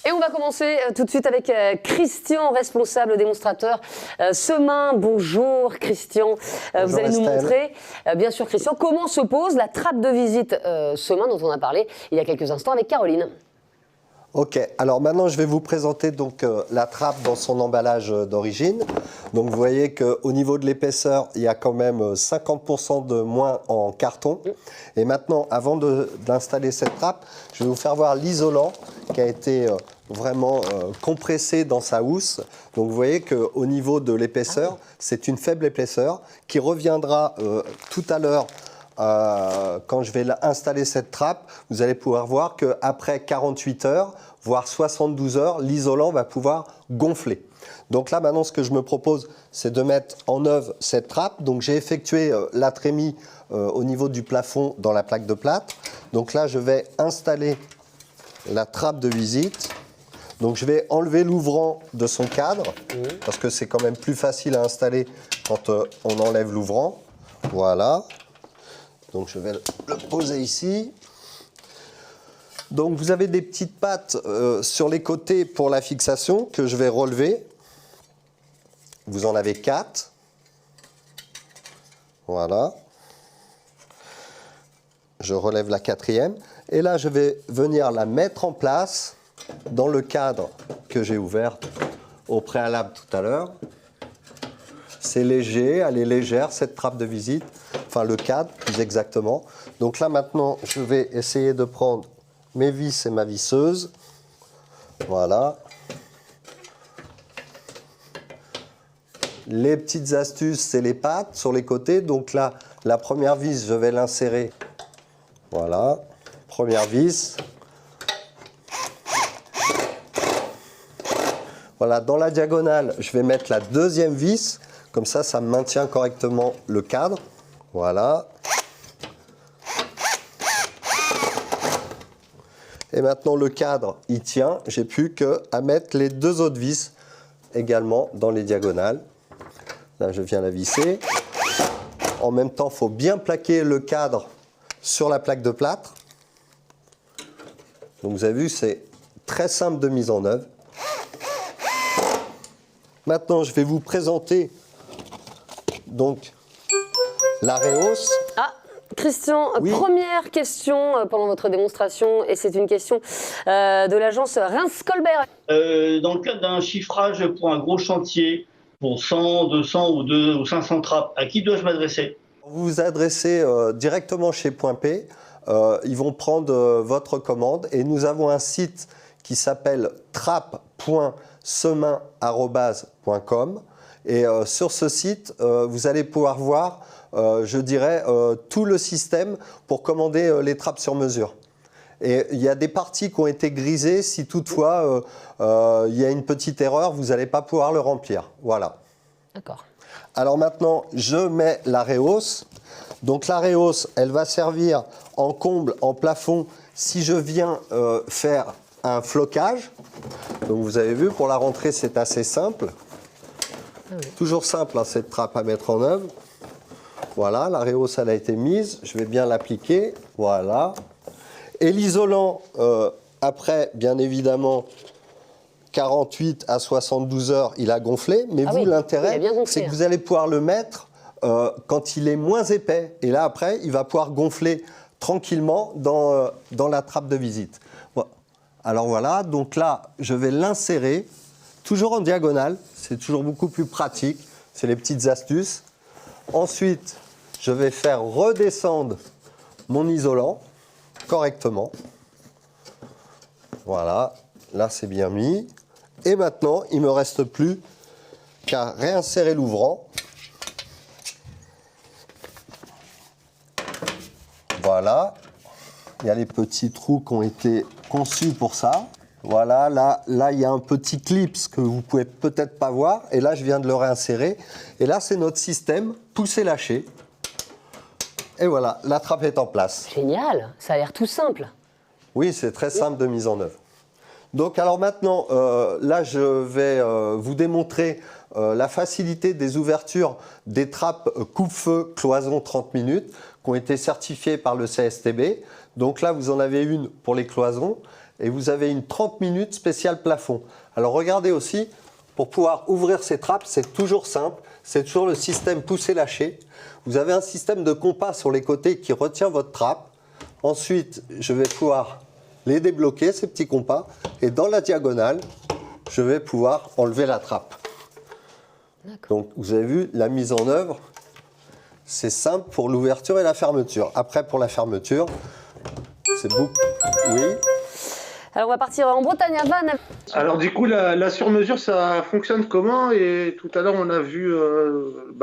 Et on va commencer tout de suite avec Christian, responsable démonstrateur Semain. Bonjour Christian. Bonjour vous allez nous Estelle. montrer, bien sûr Christian, comment se pose la trappe de visite Semain dont on a parlé il y a quelques instants avec Caroline. Ok, alors maintenant je vais vous présenter donc la trappe dans son emballage d'origine. Donc vous voyez qu'au niveau de l'épaisseur, il y a quand même 50% de moins en carton. Et maintenant, avant d'installer cette trappe, je vais vous faire voir l'isolant qui a été vraiment compressé dans sa housse. Donc vous voyez qu'au niveau de l'épaisseur, c'est une faible épaisseur qui reviendra tout à l'heure. Quand je vais installer cette trappe, vous allez pouvoir voir qu'après 48 heures, voire 72 heures, l'isolant va pouvoir gonfler. Donc là, maintenant, ce que je me propose, c'est de mettre en œuvre cette trappe. Donc j'ai effectué la trémie au niveau du plafond dans la plaque de plâtre. Donc là, je vais installer la trappe de visite. Donc je vais enlever l'ouvrant de son cadre, parce que c'est quand même plus facile à installer quand on enlève l'ouvrant. Voilà. Donc je vais le poser ici. Donc vous avez des petites pattes sur les côtés pour la fixation que je vais relever. Vous en avez 4. Voilà. Je relève la 4e. Et là, je vais venir la mettre en place dans le cadre que j'ai ouvert au préalable tout à l'heure. C'est léger, elle est légère cette trappe de visite. Enfin le cadre plus exactement. Donc là maintenant je vais essayer de prendre mes vis et ma visseuse. Voilà. Les petites astuces, c'est les pattes sur les côtés. Donc là, la première vis, je vais l'insérer. Voilà. Première vis. Voilà, dans la diagonale, je vais mettre la deuxième vis. Comme ça, ça maintient correctement le cadre. Voilà. Et maintenant, le cadre, il tient. J'ai plus qu'à mettre les deux autres vis également dans les diagonales. Là, je viens la visser. En même temps, il faut bien plaquer le cadre sur la plaque de plâtre. Donc, vous avez vu, c'est très simple de mise en œuvre. Maintenant, je vais vous présenter donc la Réhausse. Ah, Christian, Oui. première question pendant votre démonstration, et c'est une question de l'agence Reims-Colbert. Dans le cadre d'un chiffrage pour un gros chantier, pour 100, 200 ou 500 trappes, à qui dois-je m'adresser? Vous vous adressez directement chez Point P. Ils vont prendre votre commande et nous avons un site qui s'appelle trappe.semain@.com. Et sur ce site, vous allez pouvoir voir, je dirais, tout le système pour commander les trappes sur mesure. Et il y a des parties qui ont été grisées. Si toutefois il y a une petite erreur, vous n'allez pas pouvoir le remplir. Voilà. D'accord. Alors maintenant, je mets la Réhausse. Donc la Réhausse, elle va servir en comble, en plafond, si je viens faire un flocage. Donc vous avez vu, pour la rentrée, c'est assez simple. Toujours simple, hein, cette trappe à mettre en œuvre. Voilà, la Réhausse, elle a été mise. Je vais bien l'appliquer. Voilà. Et l'isolant, après, bien évidemment, 48 à 72 heures, il a gonflé. Mais Ah vous, oui, l'intérêt, il a bien gonflé, c'est que hein. vous allez pouvoir le mettre quand il est moins épais. Et là, après, il va pouvoir gonfler tranquillement dans la trappe de visite. Bon. Alors voilà, donc là, je vais l'insérer, toujours en diagonale. C'est toujours beaucoup plus pratique. C'est les petites astuces. Ensuite, je vais faire redescendre mon isolant correctement. Voilà, là c'est bien mis. Et maintenant, il ne me reste plus qu'à réinsérer l'ouvrant. Voilà, il y a les petits trous qui ont été conçus pour ça. Voilà, là il y a un petit clip que vous ne pouvez peut-être pas voir. Et là, je viens de le réinsérer. Et là, c'est notre système pousser-lâcher. Et voilà, la trappe est en place. Génial, ça a l'air tout simple. Oui, c'est très simple de mise en œuvre. Donc alors maintenant, là je vais vous démontrer la facilité des ouvertures des trappes coupe-feu cloison 30 minutes qui ont été certifiées par le CSTB. Donc là vous en avez une pour les cloisons et vous avez une 30 minutes spéciale plafond. Alors regardez aussi, pour pouvoir ouvrir ces trappes, c'est toujours simple, c'est toujours le système pousser-lâcher. Vous avez un système de compas sur les côtés qui retient votre trappe. Ensuite, je vais pouvoir les débloquer, ces petits compas, et dans la diagonale, je vais pouvoir enlever la trappe. Donc, vous avez vu, la mise en œuvre, c'est simple pour l'ouverture et la fermeture. Après, pour la fermeture, c'est beaucoup... Oui. Alors, on va partir en Bretagne, à Vannes. Alors du coup, la sur-mesure, ça fonctionne comment? Et tout à l'heure, on a vu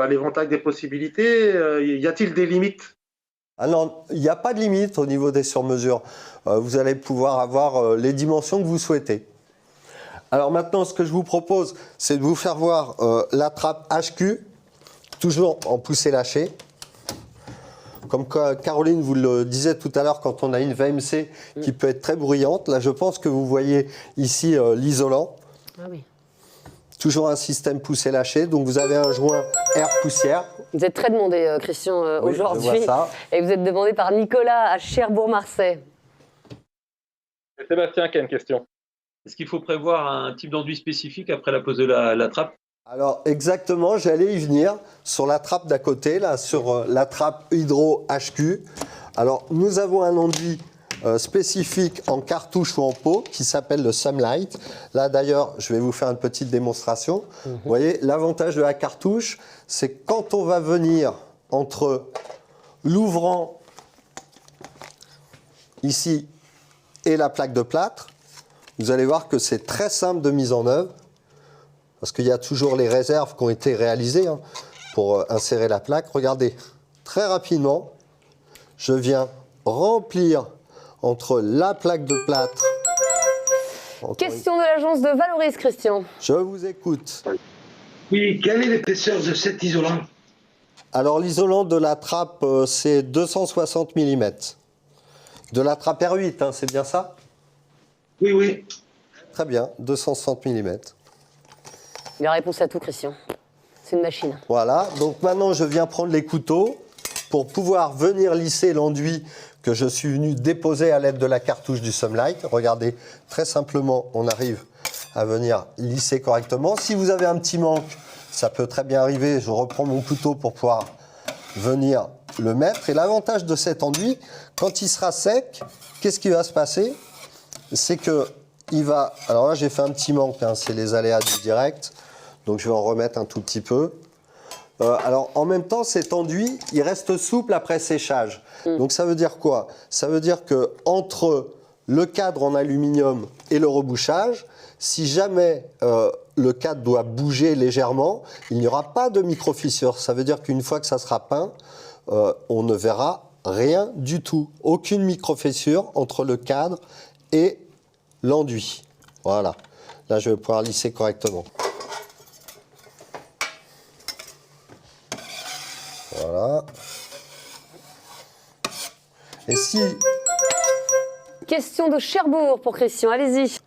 l'éventail des possibilités. Y a-t-il des limites? Alors, il n'y a pas de limite au niveau des sur-mesures. Vous allez pouvoir avoir les dimensions que vous souhaitez. Alors maintenant, ce que je vous propose, c'est de vous faire voir la trappe HQ, toujours en poussé-lâché. Comme Caroline vous le disait tout à l'heure, quand on a une VMC qui peut être très bruyante, là je pense que vous voyez ici l'isolant. Ah oui. Toujours un système poussé-lâché, donc vous avez un joint air-poussière. Vous êtes très demandé, Christian, Oui, aujourd'hui. je vois ça. Et vous êtes demandé par Nicolas à Cherbourg-Marseille. Sébastien qui a une question. Est-ce qu'il faut prévoir un type d'enduit spécifique après la pose de la trappe? Alors exactement, j'allais y venir sur la trappe d'à côté, là, sur la trappe Hydro HQ. Alors nous avons un enduit spécifique en cartouche ou en pot qui s'appelle le Sunlight. Là d'ailleurs, je vais vous faire une petite démonstration. Vous voyez, l'avantage de la cartouche, c'est quand on va venir entre l'ouvrant ici et la plaque de plâtre, vous allez voir que c'est très simple de mise en œuvre. Parce qu'il y a toujours les réserves qui ont été réalisées pour insérer la plaque. Regardez, très rapidement, je viens remplir entre la plaque de plâtre. Question de l'agence de Valoris, Christian. Je vous écoute. Oui, quelle est l'épaisseur de cet isolant? Alors l'isolant de la trappe, c'est 260 mm. De la trappe R8, c'est bien ça? Oui, oui. Très bien, 260 mm. Il a réponse à tout, Christian. C'est une machine. Voilà, donc maintenant je viens prendre les couteaux pour pouvoir venir lisser l'enduit que je suis venu déposer à l'aide de la cartouche du Sunlight. Regardez, très simplement, on arrive à venir lisser correctement. Si vous avez un petit manque, ça peut très bien arriver. Je reprends mon couteau pour pouvoir venir le mettre. Et l'avantage de cet enduit, quand il sera sec, qu'est-ce qui va se passer? C'est que il va... Alors là, j'ai fait un petit manque, c'est les aléas du direct. Donc je vais en remettre un tout petit peu. Alors en même temps, cet enduit, il reste souple après séchage. Donc ça veut dire quoi? Ça veut dire que entre le cadre en aluminium et le rebouchage, si jamais le cadre doit bouger légèrement, il n'y aura pas de micro-fissure. Ça veut dire qu'une fois que ça sera peint, on ne verra rien du tout. Aucune micro-fissure entre le cadre et l'enduit. Voilà. Là, je vais pouvoir lisser correctement. Voilà. Et si... Question de Cherbourg pour Christian, allez-y.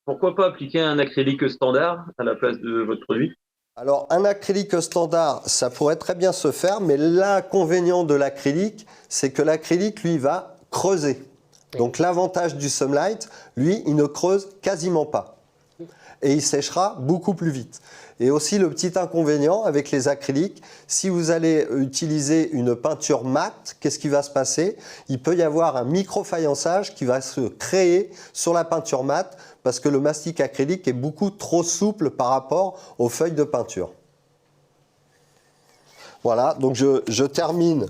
Pourquoi pas appliquer un acrylique standard à la place de votre produit? Alors, un acrylique standard, ça pourrait très bien se faire, mais l'inconvénient de l'acrylique, c'est que l'acrylique, lui, va creuser. Donc, l'avantage du Sunlight, lui, il ne creuse quasiment pas. Et il séchera beaucoup plus vite. Et aussi, le petit inconvénient avec les acryliques, si vous allez utiliser une peinture mate, qu'est-ce qui va se passer? Il peut y avoir un micro-faïençage qui va se créer sur la peinture mate parce que le mastic acrylique est beaucoup trop souple par rapport aux feuilles de peinture. Voilà, donc je termine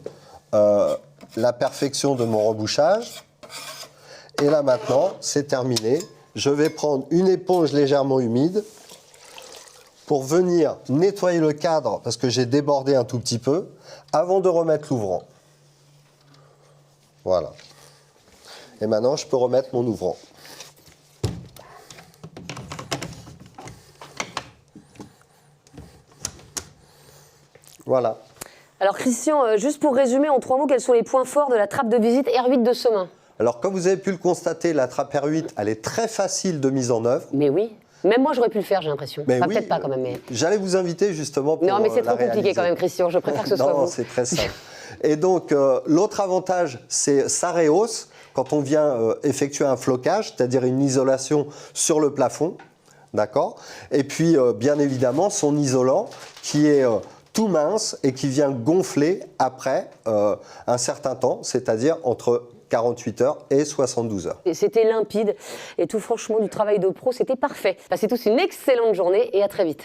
la perfection de mon rebouchage. Et là maintenant, c'est terminé. Je vais prendre une éponge légèrement humide pour venir nettoyer le cadre parce que j'ai débordé un tout petit peu avant de remettre l'ouvrant. Voilà. Et maintenant, je peux remettre mon ouvrant. Voilà. Alors Christian, juste pour résumer en 3 mots, quels sont les points forts de la trappe de visite R8 de Semin? Alors, comme vous avez pu le constater, la trappe R8, elle est très facile de mise en œuvre. Mais oui. Même moi, j'aurais pu le faire, j'ai l'impression. Mais Enfin, oui, peut-être pas quand même. Mais... J'allais vous inviter justement pour Non, mais c'est la trop compliqué réaliser. quand même, Christian. Je préfère que ce soit Non, vous. c'est très simple. Et donc, l'autre avantage, c'est sa rehausse, quand on vient effectuer un flocage, c'est-à-dire une isolation sur le plafond. D'accord. Et puis, bien évidemment, son isolant qui est tout mince et qui vient gonfler après un certain temps, c'est-à-dire entre 48 heures et 72 heures. Et c'était limpide et tout franchement, du travail de pro, c'était parfait. Passez tous une excellente journée et à très vite.